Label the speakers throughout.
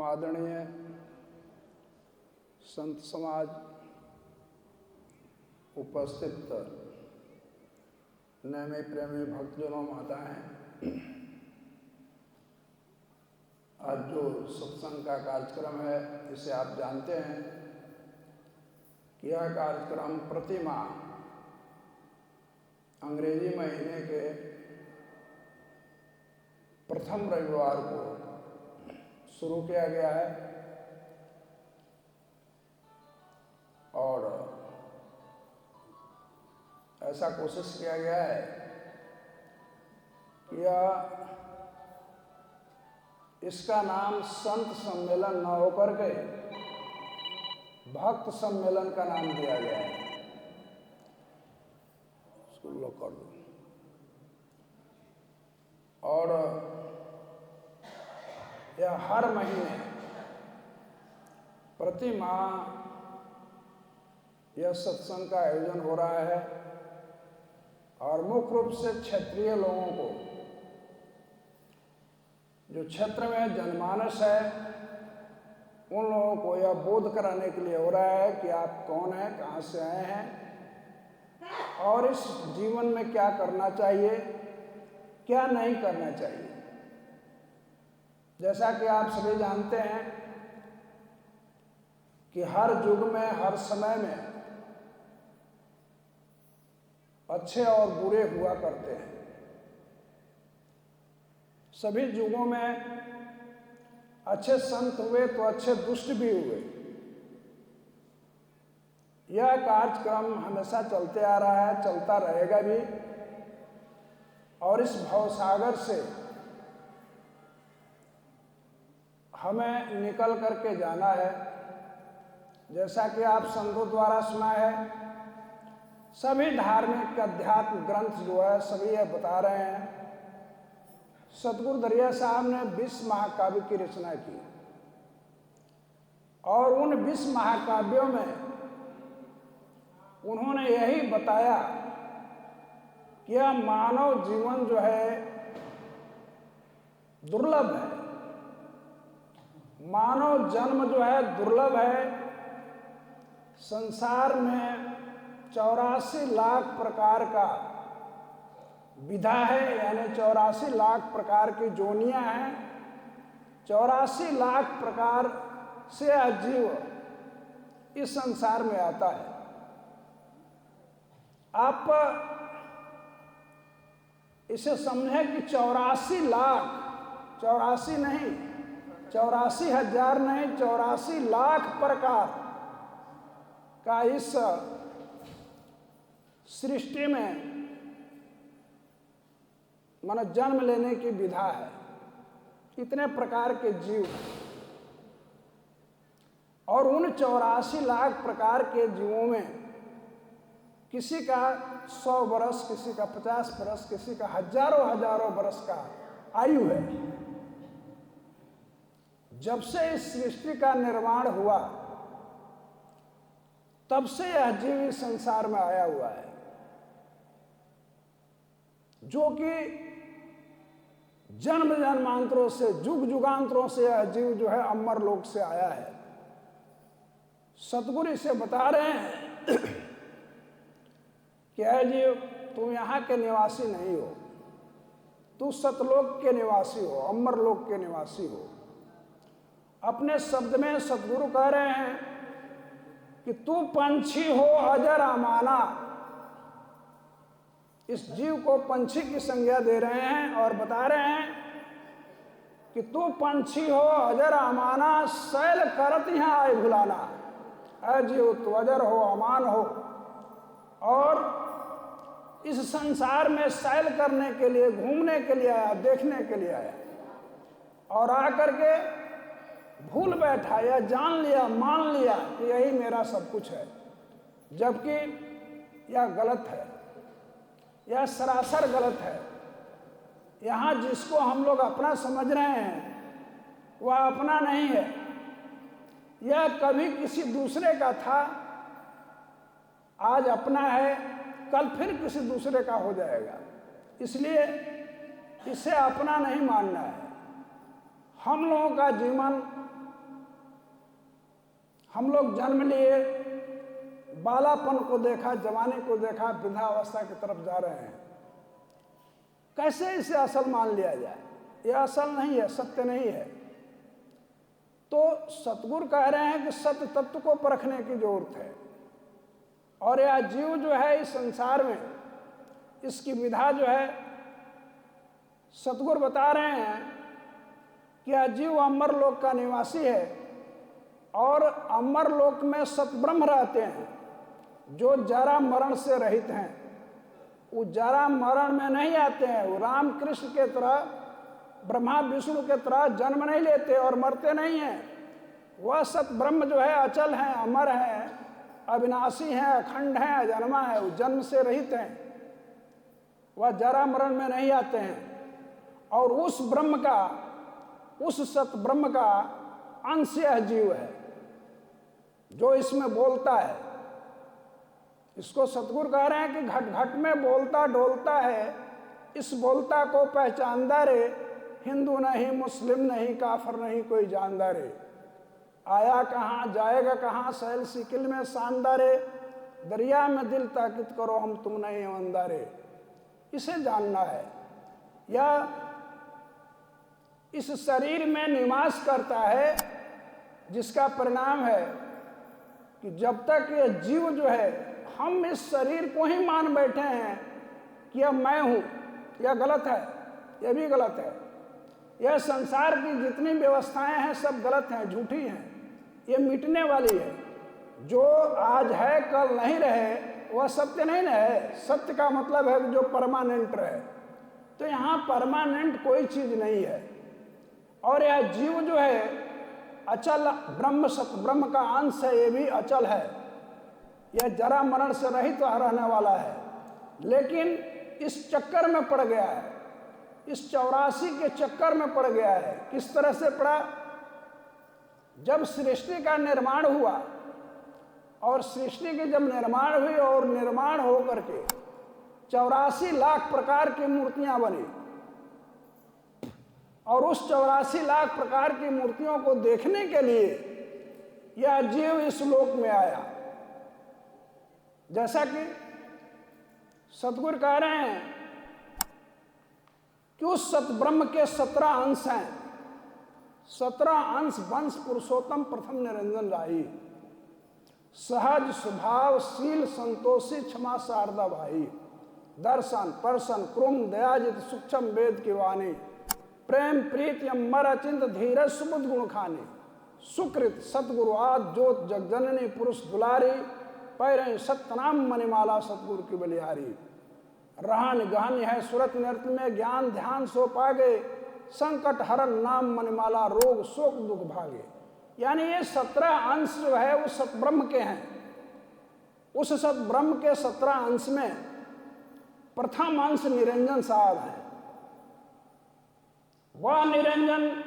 Speaker 1: आदरणीय संत समाज, उपस्थित नैमे प्रेमी भक्तजनों, माताएं, आज जो सत्संग का कार्यक्रम है इसे आप जानते हैं कि यह कार्यक्रम प्रति माह अंग्रेजी महीने के प्रथम रविवार को शुरू किया गया है और ऐसा कोशिश किया गया है कि इसका नाम संत सम्मेलन न होकर के भक्त सम्मेलन का नाम दिया गया है। इसको लॉक कर दो। और यह हर महीने प्रति माह यह सत्संग का आयोजन हो रहा है और मुख्य रूप से क्षेत्रीय लोगों को, जो क्षेत्र में जनमानस है, उन लोगों को यह बोध कराने के लिए हो रहा है कि आप कौन हैं, कहाँ से आए हैं और इस जीवन में क्या करना चाहिए, क्या नहीं करना चाहिए। जैसा कि आप सभी जानते हैं कि हर युग में, हर समय में अच्छे और बुरे हुआ करते हैं। सभी युगों में अच्छे संत हुए तो अच्छे दुष्ट भी हुए। यह कार्यक्रम हमेशा चलते आ रहा है, चलता रहेगा भी और इस भवसागर से हमें निकल करके जाना है। जैसा कि आप संतों द्वारा सुना है, सभी धार्मिक अध्यात्म ग्रंथ जो है सभी यह बता रहे हैं। सतगुरु दरिया साहब ने 20 महाकाव्य की रचना की और उन 20 महाकाव्यों में उन्होंने यही बताया कि यह मानव जीवन जो है दुर्लभ है, मानव जन्म जो है दुर्लभ है। संसार में 84 लाख प्रकार का विधा है, यानी 84 लाख प्रकार की जोनियां हैं। 84 लाख प्रकार से जीव इस संसार में आता है। आप इसे समझें कि 84 लाख, 84 नहीं, 84,000 नहीं, 84 लाख प्रकार का इस सृष्टि में मानो जन्म लेने की विधा है। इतने प्रकार के जीव और उन 84 लाख प्रकार के जीवों में किसी का 100 वर्ष, किसी का 50 वर्ष, किसी का हजारों वर्ष का आयु है। जब से इस सृष्टि का निर्माण हुआ तब से यह जीव इस संसार में आया हुआ है, जो कि जन्म जन्मांतरों से, युग युगांतरों से यह जीव जो है अमर लोक से आया है। सतगुरु इसे बता रहे हैं कि है जीव, तुम यहाँ के निवासी नहीं हो, तू सतलोक के निवासी हो, अमर लोक के निवासी हो। अपने शब्द में सतगुरु कह रहे हैं कि तू पंछी हो अजर अमाना। इस जीव को पंछी की संज्ञा दे रहे हैं और बता रहे हैं कि तू पंछी हो अजर अमाना, सैल करत यहाँ आए भुलाना। अ जीव, तू अजर हो, अमान हो और इस संसार में सैल करने के लिए, घूमने के लिए आया, देखने के लिए आया और आकर के भूल बैठा या जान लिया, मान लिया कि यही मेरा सब कुछ है, जबकि यह गलत है, यह सरासर गलत है। यहाँ जिसको हम लोग अपना समझ रहे हैं वह अपना नहीं है, यह कभी किसी दूसरे का था, आज अपना है, कल फिर किसी दूसरे का हो जाएगा। इसलिए इसे अपना नहीं मानना है। हम लोगों का जीवन हम लोग जन्म लिए, बालापन को देखा, जवानी को देखा, वृद्धावस्था की तरफ जा रहे हैं। कैसे इसे असल मान लिया जाए? यह असल नहीं है, सत्य नहीं है। तो सतगुरु कह रहे हैं कि सत्य तत्व को परखने की जरूरत है। और यह जीव जो है इस संसार में, इसकी विधा जो है, सतगुरु बता रहे हैं कि यह जीव अमर लोक का निवासी है और अमर लोक में सतब्रह्म रहते हैं जो जरा मरण से रहित हैं। वो जरा मरण में नहीं आते हैं, वो राम कृष्ण के तरह, ब्रह्मा विष्णु के तरह जन्म नहीं लेते और मरते नहीं हैं। वह सतब्रह्म जो है अचल है, अमर है, अविनाशी है, अखंड है, अजन्मा है, वो जन्म से रहित हैं, वह जरा मरण में नहीं आते हैं। और उस ब्रह्म का, उस सत ब्रह्म का अंश यह जीव है जो इसमें बोलता है। इसको सतगुरु कह रहे हैं कि घट घट में बोलता डोलता है, इस बोलता को पहचानदा रे, हिंदू नहीं, मुस्लिम नहीं, काफर नहीं, कोई जानदा रे। आया कहाँ जाएगा कहाँ, सैल सिकिल में शानदारे, दरिया में दिल ताकिद करो हम तुम नहीं अंदारे। इसे जानना है। या इस शरीर में निवास करता है, जिसका परिणाम है कि जब तक यह जीव जो है, हम इस शरीर को ही मान बैठे हैं कि अब मैं हूं, यह गलत है, यह भी गलत है। यह संसार की जितनी व्यवस्थाएं हैं सब गलत हैं, झूठी हैं, ये मिटने वाली है। जो आज है कल नहीं रहे वह सत्य नहीं ना है। सत्य का मतलब है जो परमानेंट रहे। तो यहाँ परमानेंट कोई चीज नहीं है। और यह जीव जो है अचल ब्रह्म, सत ब्रह्म का अंश है, ये भी अचल है। यह जरा मरण से रहित रहने वाला है, लेकिन इस चक्कर में पड़ गया है, इस 84 के चक्कर में पड़ गया है। किस तरह से पड़ा? जब सृष्टि का निर्माण हुआ और सृष्टि की जब निर्माण हुई और निर्माण हो करके 84 लाख प्रकार की मूर्तियां बनी, और उस 84 लाख प्रकार की मूर्तियों को देखने के लिए यह जीव इस लोक में आया। जैसा कि सतगुरु कह रहे हैं कि उस सतब्रह्म के 17 अंश हैं। 17 अंश वंश पुरुषोत्तम प्रथम निरंजन राही, सहज स्वभाव शील संतोषी क्षमा शारदा भाई, दर्शन पर्शन क्रुम दयाजित सूक्ष्म वेद की वाणी, प्रेम प्रीति अमर अचिंत धीरज सुबुद्ध गुण खानी, सुकृत सतगुरु आद ज्योत जगजननी पुरुष दुलारी, पैरई सत्यनाम मणिमाला सतगुरु की बलिहारी। रहन गहन है सुरत नृत्य में ज्ञान ध्यान सो पागे, संकट हरण नाम मणिमाला रोग शोक दुख भागे। यानी ये 17 अंश जो है वो सतब्रह्म के हैं। उस सतब्रह्म के 17 अंश में प्रथम अंश निरंजन साहब है। वह निरंजन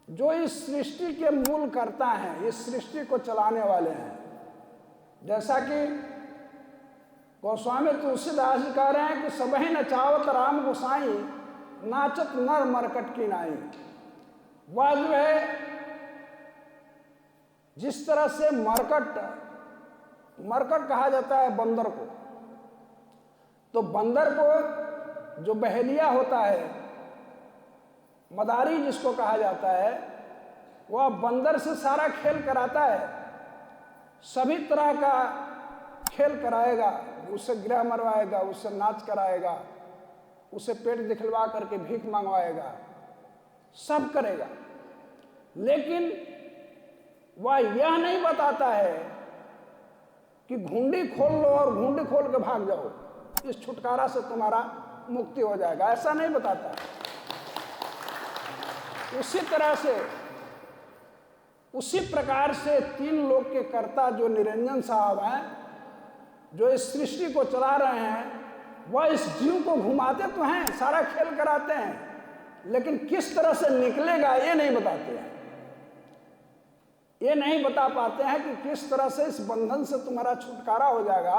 Speaker 1: जो इस सृष्टि के मूल करता है, इस सृष्टि को चलाने वाले हैं। जैसा कि गोस्वामी तुलसीदास जी कह रहे हैं कि सबहि नचावत राम गोसाई, नाचत नर मरकट की नाई। वह जो है जिस तरह से मरकट कहा जाता है बंदर को, तो बंदर को जो बहेलिया होता है, मदारी जिसको कहा जाता है, वह बंदर से सारा खेल कराता है, सभी तरह का खेल कराएगा, उससे गृह मरवाएगा, उससे नाच कराएगा, उसे पेट दिखलवा करके भीख मंगवाएगा, सब करेगा। लेकिन वह यह नहीं बताता है कि घुंडी खोल लो और घुंडी खोल के भाग जाओ, इस छुटकारा से तुम्हारा मुक्ति हो जाएगा, ऐसा नहीं बताता है। उसी तरह से, उसी प्रकार से 3 लोक के कर्ता जो निरंजन साहब हैं, जो इस सृष्टि को चला रहे हैं, वह इस जीव को घुमाते तो हैं, सारा खेल कराते हैं, लेकिन किस तरह से निकलेगा ये नहीं बताते हैं। ये नहीं बता पाते हैं कि किस तरह से इस बंधन से तुम्हारा छुटकारा हो जाएगा,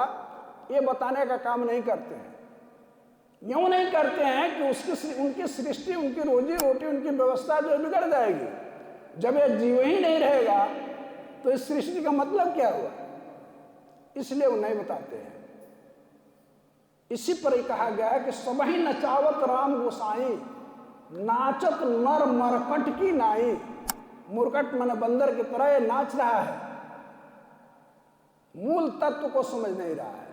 Speaker 1: ये बताने का काम नहीं करते हैं। यूं नहीं करते हैं कि उनकी सृष्टि, उनकी रोजी रोटी, उनकी व्यवस्था जो बिगड़ जाएगी। जब ये जीव ही नहीं रहेगा तो इस सृष्टि का मतलब क्या हुआ? इसलिए वो नहीं बताते हैं। इसी पर ही कहा गया है कि सबही नचावत राम गोसाई, नाचत नर मरकट की नाई। मुरकट मन बंदर की तरह ये नाच रहा है, मूल तत्व को समझ नहीं रहा है।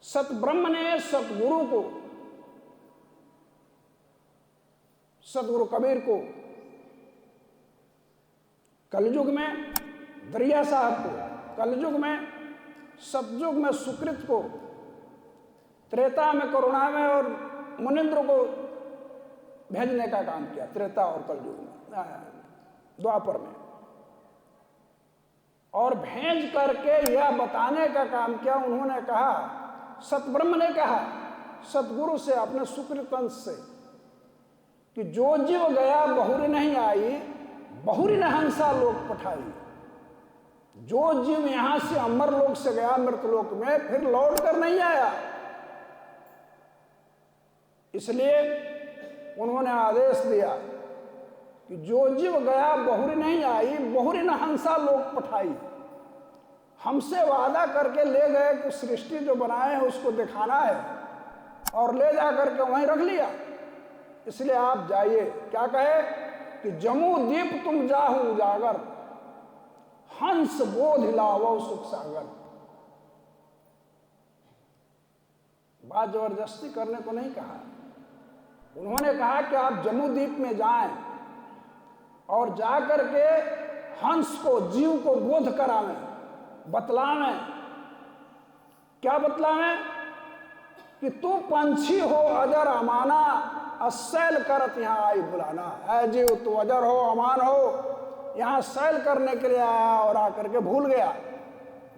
Speaker 1: सतब्रह्म ने सतगुरु को, सतगुरु कबीर को, कलयुग में दरिया साहब को, कलयुग में सतयुग में सुकृत को, त्रेता में करुणा में और मुनिंद्र को भेजने का काम किया। त्रेता और कलयुग में, द्वापर में, और भेज करके यह बताने का काम किया। उन्होंने कहा, सतब्रह्म ने कहा सतगुरु से, अपने सुकृत अंश से, कि जो जीव गया बहुरी नहीं आई, बहुरी न हंसा लोक पठाई। जो जीव यहां से अमर लोक से गया मृतलोक में, फिर लौट कर नहीं आया। इसलिए उन्होंने आदेश दिया कि जो जीव गया बहुरी नहीं आई, बहुरी न हंसा लोक पठाई। हमसे वादा करके ले गए कि सृष्टि जो बनाए हैं उसको दिखाना है, और ले जा करके वहीं रख लिया। इसलिए आप जाइए। क्या कहे कि जमू दीप तुम जाहू उजागर, हंस बोध लावो सुख सागर। बात जबरदस्ती करने को नहीं कहा। उन्होंने कहा कि आप जम्मू द्वीप में जाएं और जाकर के हंस को, जीव को बोध करावें, बतलावें। क्या बतलावें? कि तू पंछी हो अजर अमाना, असैल करत यहाँ आई बुलाना। ऐ जीव तू अजर हो, अमान हो, यहाँ सैल करने के लिए आया और आकर के भूल गया,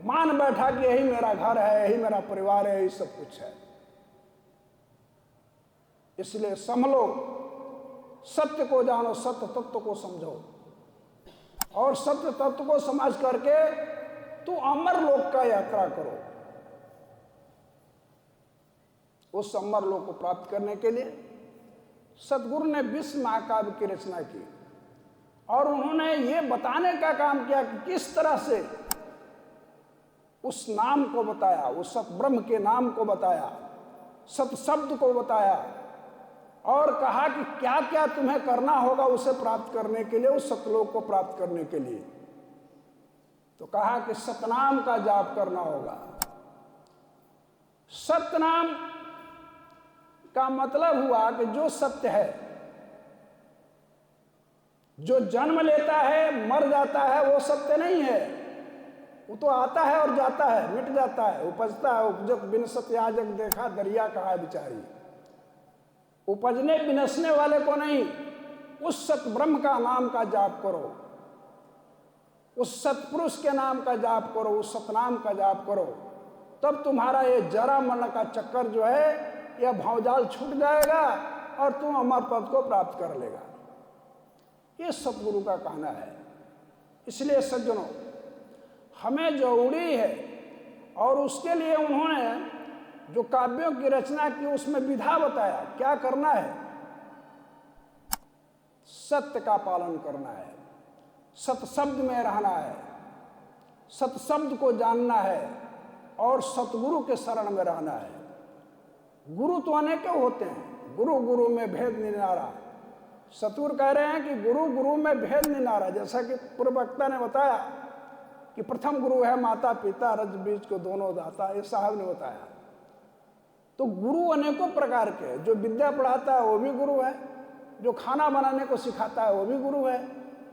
Speaker 1: मान बैठा कि यही मेरा घर है, यही मेरा परिवार है, यही सब कुछ है। इसलिए संभलो, सत्य को जानो, सत्य तत्व को समझो, और सत्य तत्व को समझ करके तू अमर लोक का यात्रा करो। उस अमर लोक को प्राप्त करने के लिए सतगुरु ने विश्व महाकाव्य की रचना की, और उन्होंने ये बताने का काम किया कि किस तरह से उस नाम को बताया, उस सतब्रह्म के नाम को बताया, सत शब्द को बताया, और कहा कि क्या क्या तुम्हें करना होगा उसे प्राप्त करने के लिए, उस सतलोक को प्राप्त करने के लिए। तो कहा कि सतनाम का जाप करना होगा। सतनाम का मतलब हुआ कि जो सत्य है, जो जन्म लेता है मर जाता है, वो सत्य नहीं है। वो तो आता है और जाता है, मिट जाता है, उपजता है। उपजत बिन सत्याजग देखा दरिया कहा बिचारी। उपजने बिनसने वाले को नहीं, उस सतब्रह्म का नाम का जाप करो, उस सतपुरुष के नाम का जाप करो, उस सतनाम का जाप करो। तब तुम्हारा ये जरा मरण का चक्कर जो है, यह भावजाल छूट जाएगा और तुम अमर पद को प्राप्त कर लेगा। ये सतगुरु का कहना है। इसलिए सज्जनों, हमें जरूरी है, और उसके लिए उन्होंने जो काव्यों की रचना की उसमें विधा बताया, क्या करना है। सत्य का पालन करना है, सत शब्द में रहना है, सत शब्द को जानना है, और सतगुरु के शरण में रहना है। गुरु तो अनेकों होते हैं, गुरु गुरु में भेद निनारा। सतगुरु कह रहे हैं कि गुरु गुरु में भेद निनारा। जैसा कि पूर्व वक्ता ने बताया कि प्रथम गुरु है माता पिता, रज बीज को दोनों दाता, ये साहब ने बताया। तो गुरु अनेकों प्रकार के, जो विद्या पढ़ाता है वो भी गुरु है, जो खाना बनाने को सिखाता है वो भी गुरु है।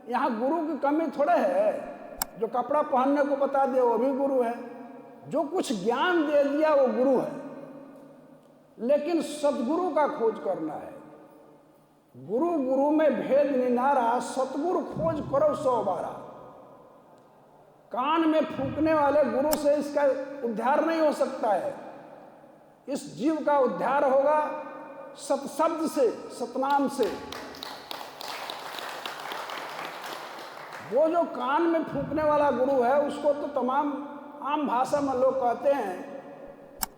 Speaker 1: यहाँ गुरु की कमी थोड़े है, जो कपड़ा पहनने को बता दे वो भी गुरु है, जो कुछ ज्ञान दे दिया वो गुरु है। लेकिन सतगुरु का खोज करना है। गुरु गुरु में भेद निनारा, सतगुरु खोज करो 100 बारा। कान में फूंकने वाले गुरु से इसका उद्धार नहीं हो सकता है। इस जीव का उद्धार होगा सत शब्द से, सतनाम से। वो जो कान में फूंकने वाला गुरु है, उसको तो तमाम आम भाषा में लोग कहते हैं,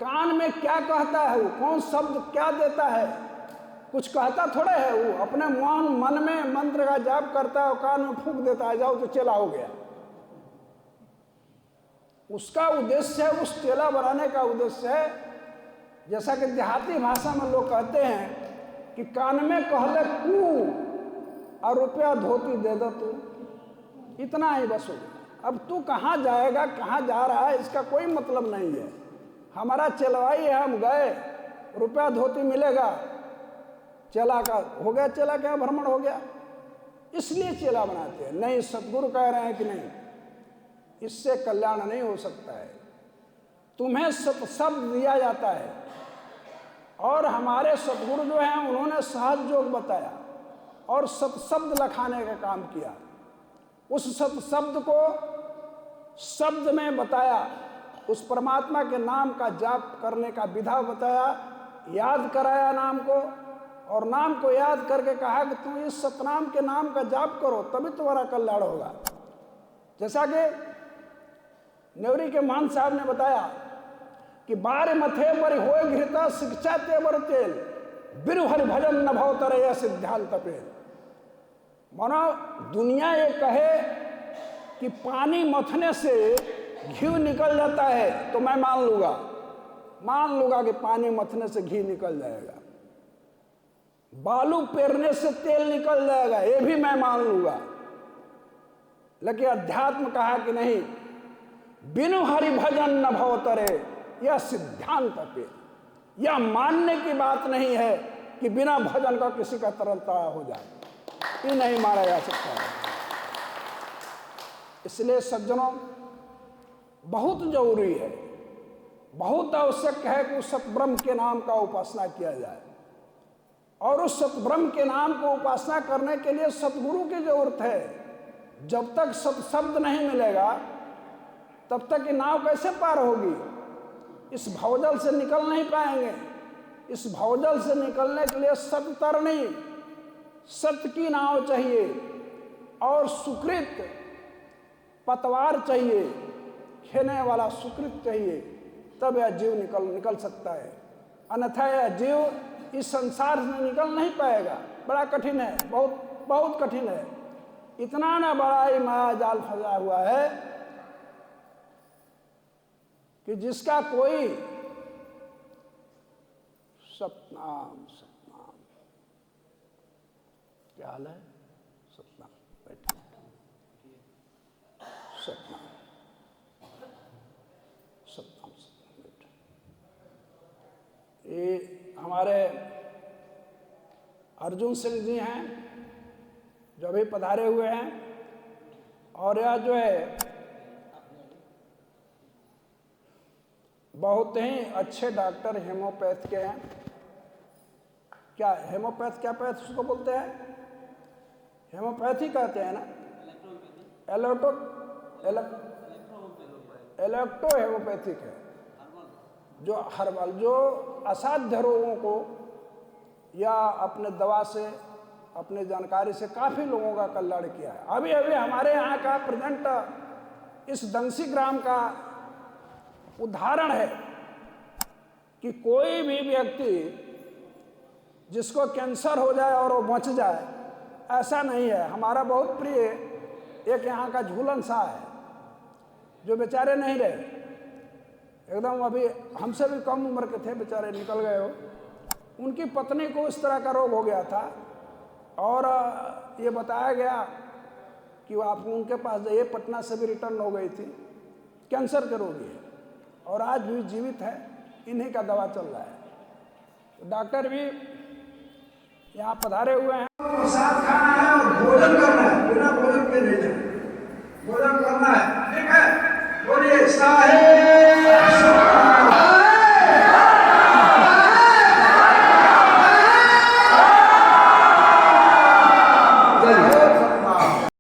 Speaker 1: कान में क्या कहता है वो, कौन शब्द क्या देता है, कुछ कहता थोड़े है। वो अपने मन में मंत्र का जाप करता है और कान में फूंक देता है, जाओ तो चला हो गया। उसका उद्देश्य है, उस चेला बनाने का उद्देश्य है, जैसा कि देहाती भाषा में लोग कहते हैं कि कान में कहले कू और रुपया धोती दे दो तू, इतना ही बस हो गया। अब तू कहाँ जाएगा, कहाँ जा रहा है, इसका कोई मतलब नहीं है। हमारा चलवाई है, हम गए, रुपया धोती मिलेगा, चेला का हो गया, चेला क्या भ्रमण हो गया, इसलिए चेला बनाते हैं। नहीं, सतगुरु कह रहे हैं कि नहीं, इससे कल्याण नहीं हो सकता है। तुम्हें सत्शब्द दिया जाता है, और हमारे सतगुरु जो हैं उन्होंने सहज योग बताया और सत्शब्द लखाने का काम किया। उस सत्शब्द को शब्द में बताया, उस परमात्मा के नाम का जाप करने का विधा बताया, याद कराया नाम को, और नाम को याद करके कहा कि तुम इस सतनाम के नाम का जाप करो, तभी तुम्हारा कल्याण होगा। जैसा कि नेवरी के मान साहब ने बताया कि बारे मथे पर होए घृता शिक्षा तेवर तेल, बिरु हरि भजन न भव तरय सिद्धांत तपेल। मानो दुनिया ये कहे कि पानी मथने से घी निकल जाता है तो मैं मान लूंगा कि पानी मथने से घी निकल जाएगा, बालू पेरने से तेल निकल जाएगा, ये भी मैं मान लूंगा। लेकिन अध्यात्म कहा कि नहीं, बिनु हरि भजन न भव तरे, यह सिद्धांत पे, यह मानने की बात नहीं है कि बिना भजन का किसी का तरलता हो जाए, ये नहीं माना जा सकता है। इसलिए सज्जनों, बहुत जरूरी है, बहुत आवश्यक है कि उस सतब्रह्म के नाम का उपासना किया जाए, और उस सतब्रह्म के नाम को उपासना करने के लिए सतगुरु की जरूरत है। जब तक सत्शब्द नहीं मिलेगा तब तक ये नाव कैसे पार होगी? इस भवजल से निकल नहीं पाएंगे। इस भवजल से निकलने के लिए सत्य तरनी, सत्य की नाव चाहिए, और सुकृत पतवार चाहिए, खेने वाला सुकृत चाहिए, तब यह जीव निकल सकता है। अन्यथा यह जीव इस संसार से निकल नहीं पाएगा। बड़ा कठिन है, बहुत बहुत कठिन है। इतना ना बड़ा ही माया जाल फंसा हुआ है कि जिसका कोई सतनाम क्या हाल है? सतनाम बैठे, सतनाम बैठे। ये हमारे अर्जुन सिंह जी हैं जो अभी पधारे हुए हैं, और यह जो है बहुत ही अच्छे डॉक्टर हेमोपैथ के हैं। क्या हेमोपैथ, क्या पैथ उसको बोलते हैं? हेमोपैथी कहते हैं ना, इलेक्ट्रो हेमोपैथिक है, जो हर्बल, जो असाध्य रोगों को या अपने दवा से, अपने जानकारी से काफ़ी लोगों का कल्याण किया है। अभी अभी हमारे यहाँ का प्रेजेंट इस दंसी ग्राम का उदाहरण है कि कोई भी व्यक्ति जिसको कैंसर हो जाए और वो बच जाए, ऐसा नहीं है। हमारा बहुत प्रिय एक यहाँ का झूलन शाह है, जो बेचारे नहीं रहे, एकदम अभी हमसे भी कम उम्र के थे, बेचारे निकल गए हो। उनकी पत्नी को इस तरह का रोग हो गया था, और ये बताया गया कि वो आप उनके पास जाइए, पटना से भी रिटर्न हो गई थी, कैंसर के रोगी है, और आज भी जीवित है, इन्हीं का दवा चल रहा है। तो डॉक्टर भी यहाँ पधारे हुए हैं। प्रसाद खाना है और भोजन करना है, बिना